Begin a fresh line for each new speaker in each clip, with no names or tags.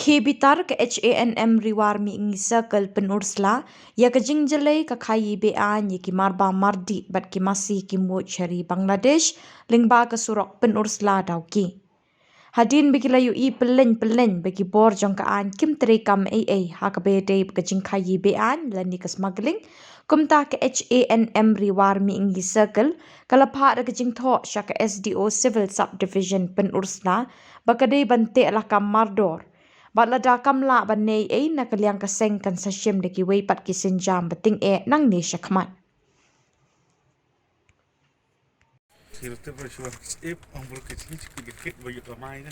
Kebitar ke HANM riwar mi ingi circle penursla ya ke jingjelei ka khayi bean ye ki marba mardi bat ki masih ki mu chari Bangladesh lingba ke surok penursla dauki. Hadin bagi layu i pelen bagi bor jong ka an kim terekam ha ka bede ke jing khayi bean lani ke smuggling kumta ke HANM riwar mi ingi circle kalapha ke jing tho sya ke SDO civil subdivision penursla bakade bante ala kam mardor. Batla dakam la banei na kaliang kaseng kan sasyem de ki weipat ki senjam beting nang ne syakmat.
Silahkan bersuara. Ambul kecil sedikit banyak ramai na.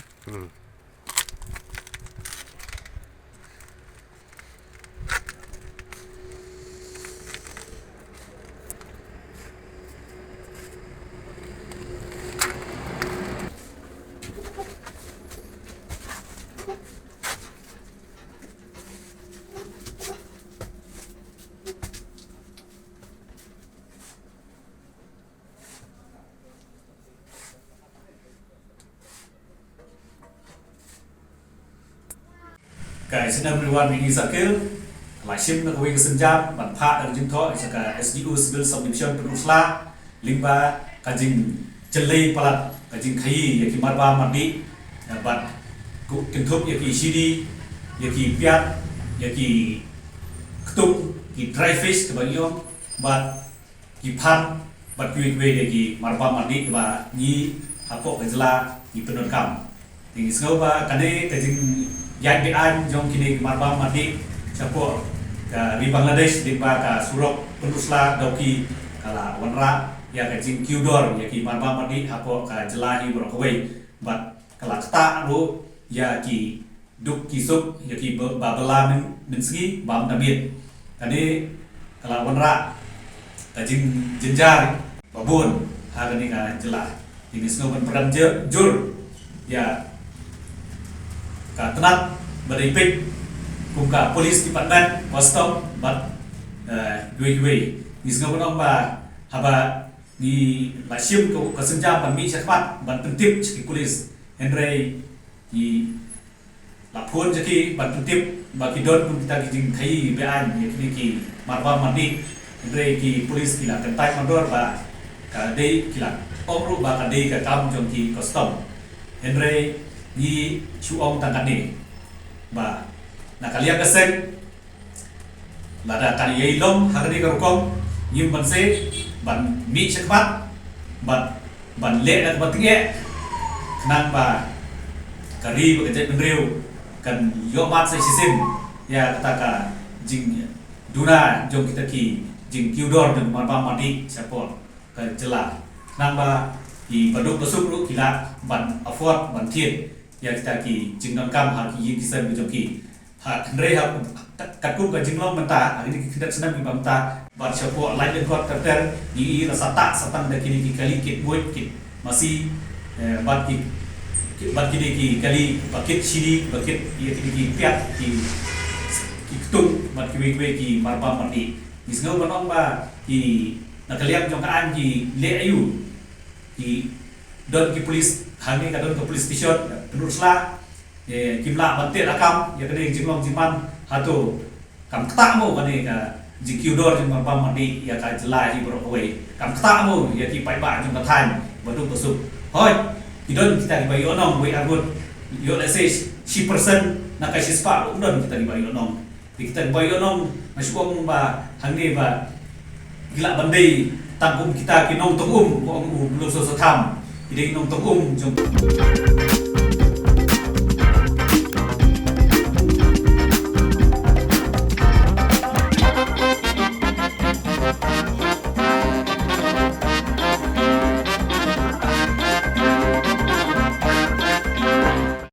Cái sinh năm riwan mi zakil lại sim na kawing senjam ban pha dan jing tho ka SDO civil subdivision penusla lingba ka jing chelei palat ka jing khai yaki marba mandi bat ku tintup yaki sidi yaki piat yaki ktuk ki dry fish ka bagyo bat ki phan bat kuik we yaki marba mandi ba ni hapo ka jela ni penun kam tingi sngau ba kane ka jing yang bean jong kini marba mandi capo di Bangladesh di ka surok penusla dauki kala wanra ya ka jing kiudor ya ki marba mandi hapo ka jelahi borokwe bat kala kta ru ya ki duk kisuk ya ki babela mensgi bam damit kani kala wanra ka jing jenjar babun ha kani ka jelah ini semua peran jur ya ka tenat beripik kumka polis department wastom bat gue nisga bonong ba haba ni lasim ko kasenja ban mi chakpat ban pentip chiki polis henry ni lapun jaki ban pentip ba kidon kum kita kijing khai bean yakni ki marba mandi henry ki polis kila kentai mandor ba ka dei kila omru ba ka dei ka kam jong ki custom henry ni chuong tangkani ba nakaliya kaseng lada kali yailom hagani karukom yim banse ban mi chakmat ban le na batinge nang ba kari ba kajet benriu kan yomat sai sisim ya kataka jing duna jom kita ki jing kiudor jong marba mandi support ka jela nang ba ki baduk besuk ru kila ban afford ban thiet ya kita ki jingnon kam ha ki kisan bi joki ha andre ha katkum ka jinglom menta ini kita senam bi bamta bar chapo lain den kot terter di rasata satang da kini ki kali kit boy kit masih bat kini ki kali bakit sidi bakit ya kini ki piat ki ketung bat ki ki marba mandi isngau banong ba ki nakaliam jong ka an ki le ayu ki don ki polis hangi ka don ke police station penurusla kimla bantet akam ya kene jinglong jiman hatu kam kta mo kane ka jikiudor jing marba mandi ya ka jelahi borokwe kam kta mo ya ki pai ba jing kathan badu besuk hoi kidon kita di bayi onong we agut yo let's say 10% na ka sispa udon kita di bayi onong kita di bayi onong masyukong ba hangi ba gila bandai tangkum kita kinong tungum ko belum so tham Jadi nong tong jom